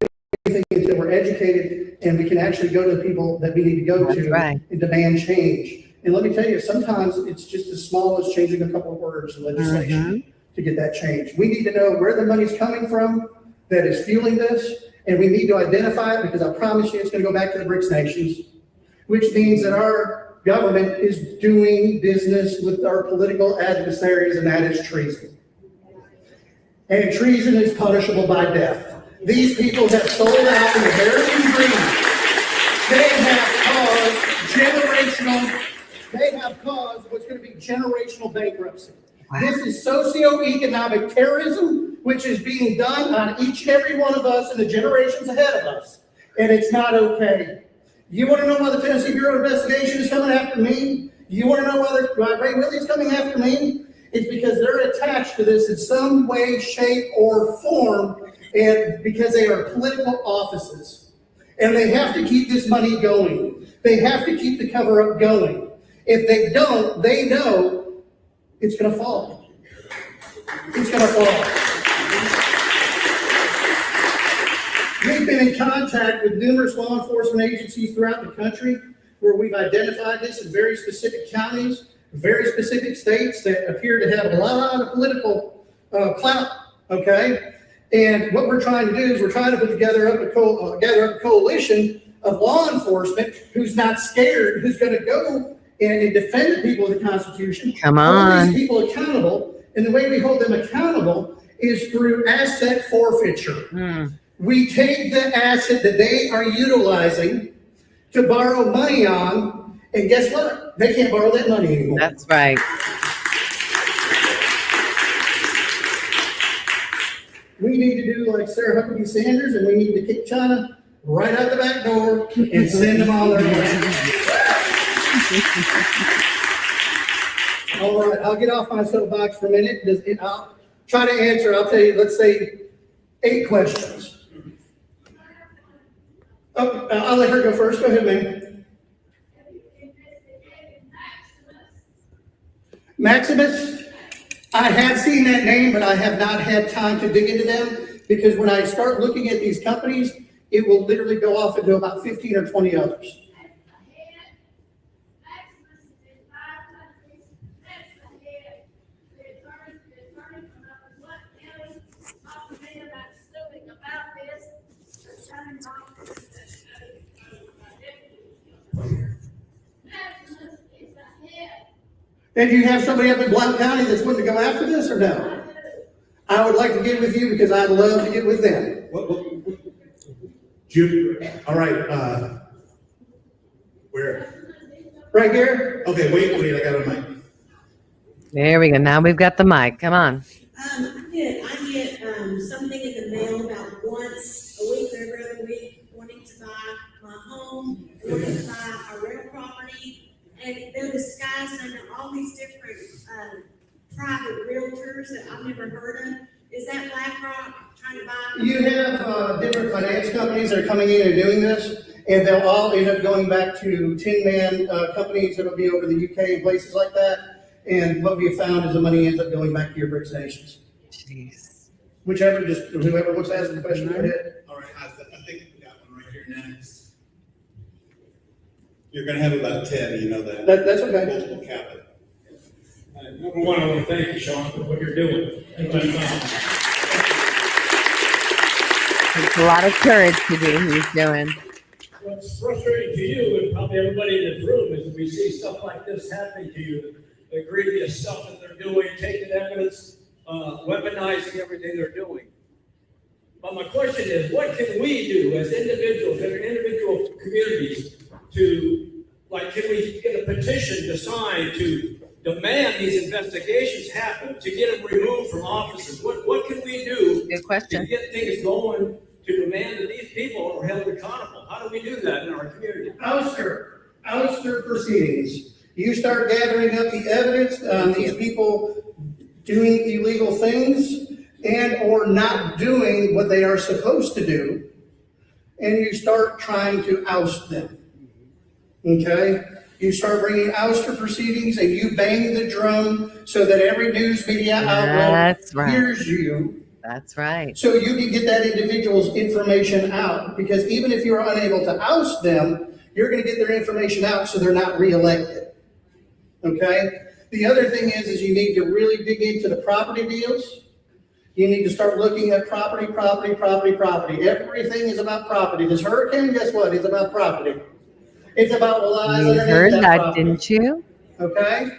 do anything until we're educated and we can actually go to the people that we need to go to and demand change. And let me tell you, sometimes it's just as small as changing a couple of words in legislation to get that change. We need to know where the money's coming from that is fueling this, and we need to identify it because I promise you it's going to go back to the BRICS nations, which means that our government is doing business with our political adversaries, and that is treason. And treason is punishable by death. These people have sold out the American dream. They have caused what's going to be generational bankruptcy. Wow. This is socioeconomic terrorism, which is being done on each and every one of us and the generations ahead of us. And it's not okay. You want to know why the Tennessee Bureau of Investigation is coming after me? You want to know why Ray Willie's coming after me? It's because they're attached to this in some way, shape, or form, and because they are political offices. And they have to keep this money going. They have to keep the cover-up going. If they don't, they know it's going to fall. It's going to fall. We've been in contact with numerous law enforcement agencies throughout the country where we've identified this in very specific counties, very specific states that appear to have a lot of political clout, okay? And what we're trying to do is we're trying to put together a coalition of law enforcement who's not scared, who's going to go and defend the people of the Constitution. Come on. Hold these people accountable. And the way we hold them accountable is through asset forfeiture. We take the asset that they are utilizing to borrow money on, and guess what? They can't borrow that money anymore. That's right. We need to do like Sarah Huckabee Sanders, and we need to kick China right out the back door and send them on their way. All right, I'll get off my soapbox for a minute. I'll try to answer. I'll tell you, let's say 8 questions. Oh, I'll let her go first. Go ahead, ma'am. Maximus, I have seen that name, but I have not had time to dig into them, because when I start looking at these companies, it will literally go off into about 15 or 20 others. And do you have somebody up in Blount County that's willing to go after this, or no? I would like to get with you because I'd love to get with them. All right, where? Right here? Okay, wait, I got a mic. There we go. Now we've got the mic. Come on. I get something in the mail about once a week or every other week, wanting to buy my home, wanting to buy a rental property, and they're disguised under all these different private realtors that I've never heard of. Is that BlackRock trying to buy? You have different finance companies that are coming in and doing this, and they'll all end up going back to 10-man companies that'll be over the UK and places like that. And what we have found is the money ends up going back to your BRICS nations. Jeez. Whoever wants to ask the question, go ahead. All right, I think we got one right here next. You're gonna have about 10, you know that. That's okay. We'll cap it. Number one, I want to thank you, Sean, for what you're doing. It's a lot of courage to do what he's doing. What's frustrating to you and probably everybody in this room is that we see stuff like this happening to you, the grievous stuff that they're doing, taking evidence, weaponizing everything they're doing. But my question is, what can we do as individuals, in individual communities, to, like, can we get a petition to sign to demand these investigations happen, to get them removed from offices? What can we do Good question. to get things going, to demand that these people are held accountable? How do we do that in our community? Ouster proceedings. You start gathering up the evidence on these people doing illegal things and or not doing what they are supposed to do, and you start trying to oust them. Okay? You start bringing ouster proceedings and you bang the drum so that every news media outlet That's right. hears you. That's right. So you can get that individual's information out, because even if you're unable to oust them, you're going to get their information out so they're not reelected. Okay? The other thing is you need to really dig into the property deals. You need to start looking at property. Everything is about property. This hurricane, guess what? It's about property. It's about lies You underneath heard that, property. didn't you? Okay?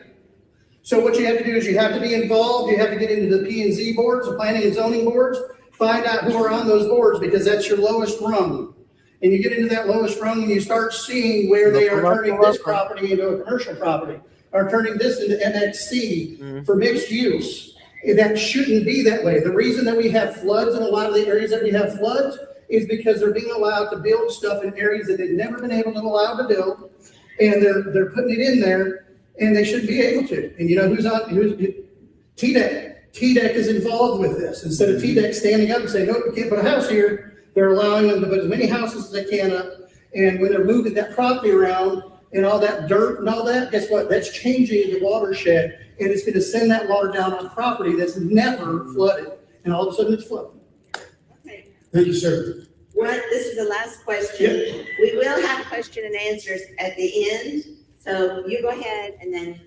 So what you have to do is you have to be involved. You have to get into the P&Z boards, the planning and zoning boards, find out who are on those boards, because that's your lowest rung. And you get into that lowest rung and you start seeing where they are turning this property into a commercial property, or turning this into NXC for mixed use. That shouldn't be that way. The reason that we have floods in a lot of the areas that we have floods is because they're being allowed to build stuff in areas that they've never been able to allow to build, and they're putting it in there, and they shouldn't be able to. And you know who's TDEC. TDEC is involved with this. Instead of TDEC standing up and saying, "Nope, we can't put a house here," they're allowing them to put as many houses as they can up. And when they're moving that property around and all that dirt and all that, guess what? That's changing the watershed, and it's going to send that water down on property that's never flooded, and all of a sudden it's flooding. Okay. Thank you, sir. This is the last question. Yep. We will have question and answers at the end, so you go ahead and then.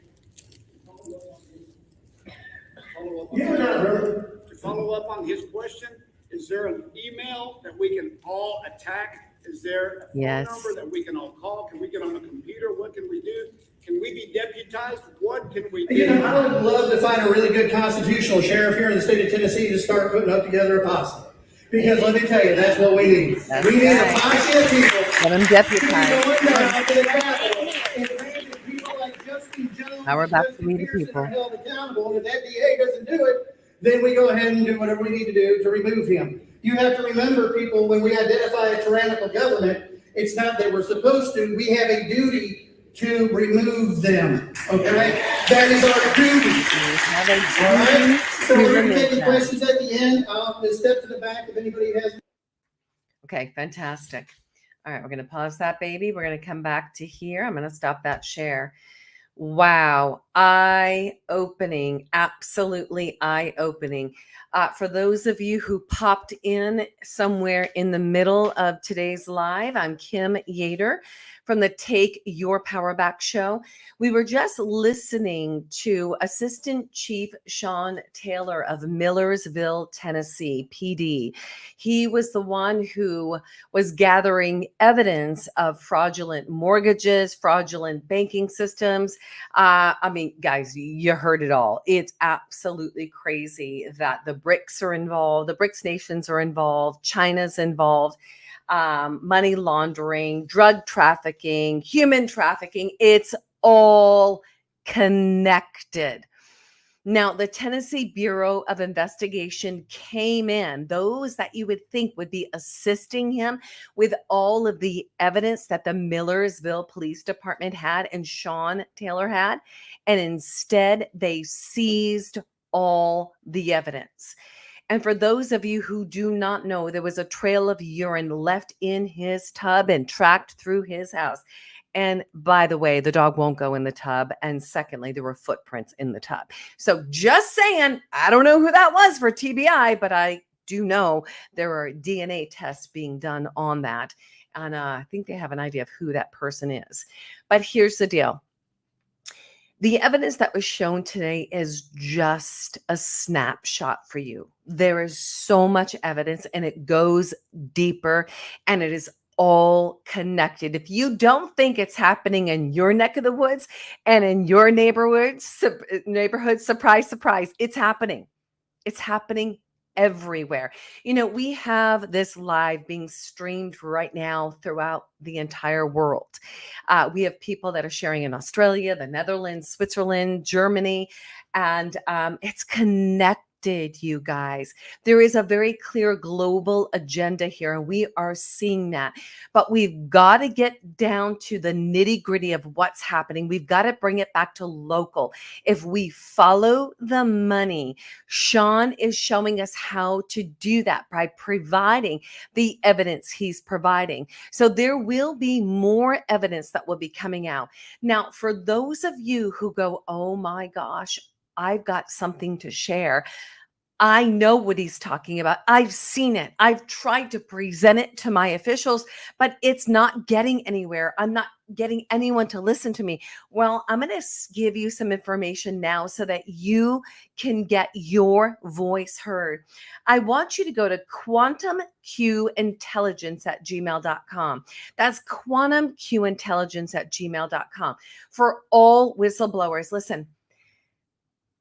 To follow up on his question, is there an email that we can all attack? Is there a phone Yes. number that we can all call? Can we get on a computer? What can we do? Can we be deputized? What can we do? You know, I would love to find a really good constitutional sheriff here in the state of Tennessee to start putting up together a posse. Because let me tell you, that's what we need. That's We need a right. posse of people. Let him to be deputize. going down to the Capitol and raising people like Justin Jones, Now we're back to Justin we the Pearson people. are held accountable, and if that DA doesn't do it, then we go ahead and do whatever we need to do to remove him. You have to remember, people, when we identify a tyrannical government, it's not that we're supposed to, we have a duty to remove them, okay? That is our duty. Have a All right, duty so to we're gonna remove take the them. questions at the end. I'll step to the back if anybody has. Okay, fantastic. All right, we're going to pause that, baby. We're going to come back to here. I'm going to stop that share. Wow, eye-opening, absolutely eye-opening. For those of you who popped in somewhere in the middle of today's live, I'm Kim Yater from the Take Your Power Back show. We were just listening to Assistant Chief Sean Taylor of Millersville, Tennessee, PD. He was the one who was gathering evidence of fraudulent mortgages, fraudulent banking systems. I mean, guys, you heard it all. It's absolutely crazy that the BRICS are involved, the BRICS nations are involved, China's involved. Money laundering, drug trafficking, human trafficking. It's all connected. Now, the Tennessee Bureau of Investigation came in, those that you would think would be assisting him with all of the evidence that the Millersville Police Department had and Sean Taylor had, and instead they seized all the evidence. And for those of you who do not know, there was a trail of urine left in his tub and tracked through his house. And by the way, the dog won't go in the tub. And secondly, there were footprints in the tub. So just saying, I don't know who that was for TBI, but I do know there are DNA tests being done on that. And I think they have an idea of who that person is. But here's the deal. The evidence that was shown today is just a snapshot for you. There is so much evidence and it goes deeper and it is all connected. If you don't think it's happening in your neck of the woods and in your neighborhood, surprise, surprise, it's happening. It's happening everywhere. You know, we have this live being streamed right now throughout the entire world. We have people that are sharing in Australia, the Netherlands, Switzerland, Germany, and it's connected, you guys. There is a very clear global agenda here, and we are seeing that. But we've got to get down to the nitty-gritty of what's happening. We've got to bring it back to local. If we follow the money, Sean is showing us how to do that by providing the evidence he's providing. So there will be more evidence that will be coming out. Now, for those of you who go, oh my gosh, I've got something to share. I know what he's talking about. I've seen it. I've tried to present it to my officials, but it's not getting anywhere. I'm not getting anyone to listen to me. Well, I'm going to give you some information now so that you can get your voice heard. I want you to go to quantumqintelligence@gmail.com. That's quantumqintelligence@gmail.com. For all whistleblowers, listen.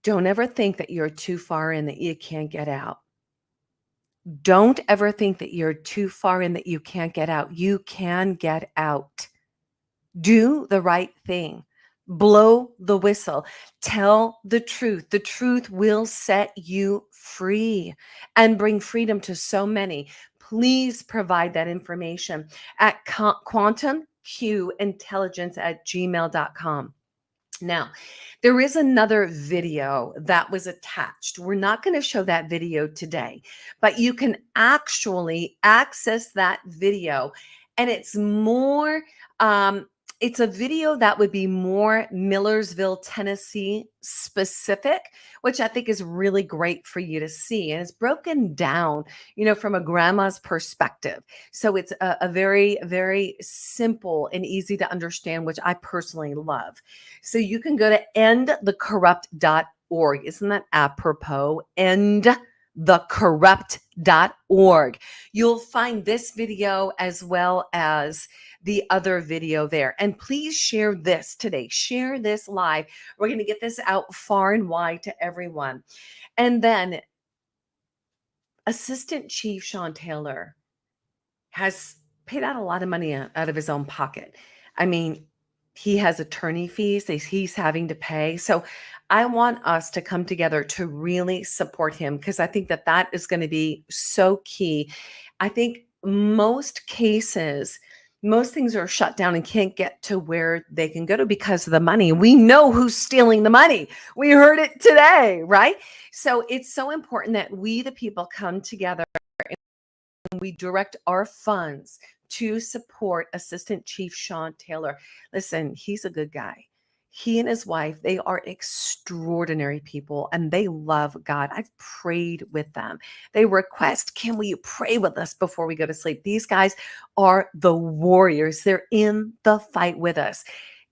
Don't ever think that you're too far in that you can't get out. Don't ever think that you're too far in that you can't get out. You can get out. Do the right thing. Blow the whistle. Tell the truth. The truth will set you free and bring freedom to so many. Please provide that information at quantumqintelligence@gmail.com. Now, there is another video that was attached. We're not going to show that video today, but you can actually access that video. And it's more, it's a video that would be more Millersville, Tennessee specific, which I think is really great for you to see. And it's broken down, you know, from a grandma's perspective. So it's a very, very simple and easy to understand, which I personally love. So you can go to endthecorrupt.org. Isn't that apropos? Endthecorrupt.org. You'll find this video as well as the other video there. And please share this today. Share this live. We're going to get this out far and wide to everyone. And then Assistant Chief Sean Taylor has paid out a lot of money out of his own pocket. I mean, He has attorney fees that he's having to pay. So I want us to come together to really support him, because I think that that is going to be so key. I think most cases, most things are shut down and can't get to where they can go to because of the money. We know who's stealing the money. We heard it today, right? So it's so important that we, the people, come together and we direct our funds to support Assistant Chief Sean Taylor. Listen, he's a good guy. He and his wife, they are extraordinary people and they love God. I've prayed with them. They request, can we pray with us before we go to sleep? These guys are the warriors. They're in the fight with us.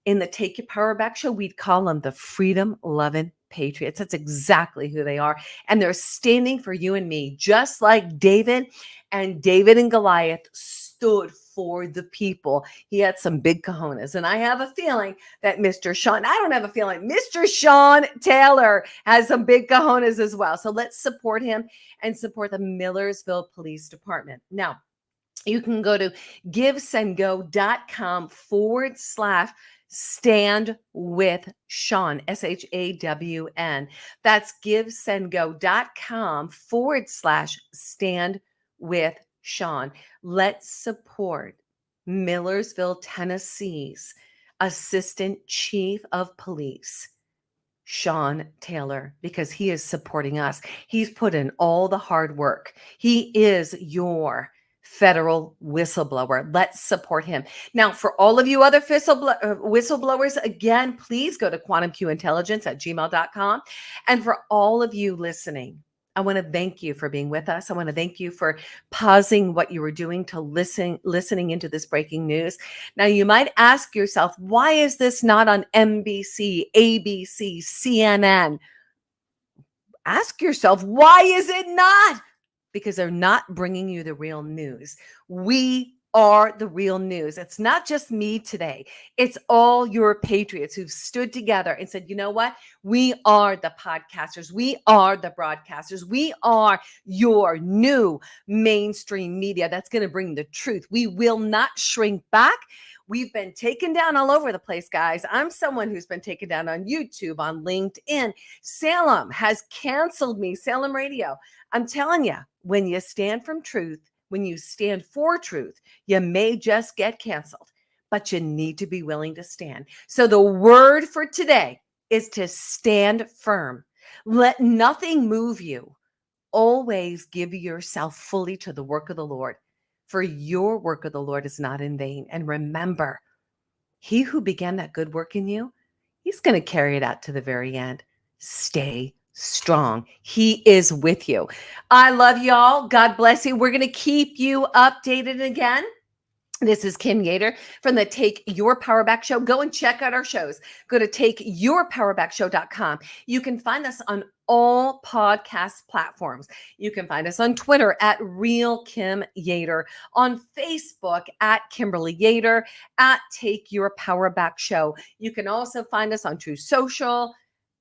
In the Take Your Power Back show, we'd call them the freedom loving patriots. That's exactly who they are. And they're standing for you and me, just like David and Goliath stood for the people. He had some big cojones. And I have a feeling that Mr. Sean Taylor has some big cojones as well. So let's support him and support the Millersville Police Department. Now, you can go to givesendgo.com/stand with Sean, SHAWN. That's givesendgo.com/stand with Sean. Let's support Millersville, Tennessee's Assistant Chief of Police, Sean Taylor, because he is supporting us. He's put in all the hard work. He is your federal whistleblower. Let's support him. Now, for all of you other whistleblowers, again, please go to quantumqintelligence@gmail.com. And for all of you listening, I want to thank you for being with us. I want to thank you for pausing what you were doing to listening into this breaking news. Now, you might ask yourself, why is this not on NBC, ABC, CNN? Ask yourself, why is it not? Because they're not bringing you the real news. We are the real news. It's not just me today. It's all your patriots who've stood together and said, you know what? We are the podcasters. We are the broadcasters. We are your new mainstream media that's going to bring the truth. We will not shrink back. We've been taken down all over the place, guys. I'm someone who's been taken down on YouTube, on LinkedIn. Salem has canceled me, Salem Radio. I'm telling you, when you stand from truth, when you stand for truth, you may just get canceled, but you need to be willing to stand. So the word for today is to stand firm. Let nothing move you. Always give yourself fully to the work of the Lord, for your work of the Lord is not in vain. And remember, he who began that good work in you, he's going to carry it out to the very end. Stay strong. He is with you. I love y'all. God bless you. We're going to keep you updated again. This is Kim Yater from the Take Your Power Back Show. Go and check out our shows. Go to takeyourpowerbackshow.com. You can find us on all podcast platforms. You can find us on Twitter at Real Kim Yater, on Facebook at Kimberly Yater, at Take Your Power Back Show. You can also find us on True Social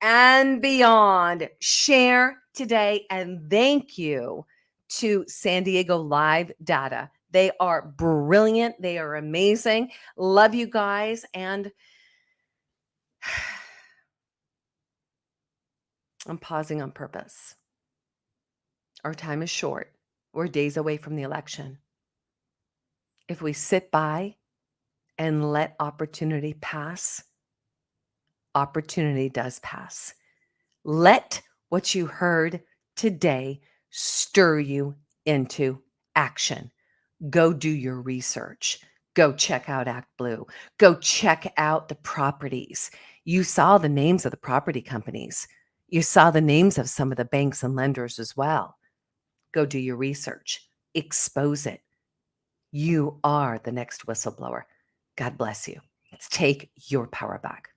and beyond. Share today, and thank you to San Diego Live Data. They are brilliant. They are amazing. Love you guys. And I'm pausing on purpose. Our time is short. We're days away from the election. If we sit by and let opportunity pass, opportunity does pass. Let what you heard today stir you into action. Go do your research. Go check out Act Blue. Go check out the properties. You saw the names of the property companies. You saw the names of some of the banks and lenders as well. Go do your research. Expose it. You are the next whistleblower. God bless you. Let's take your power back.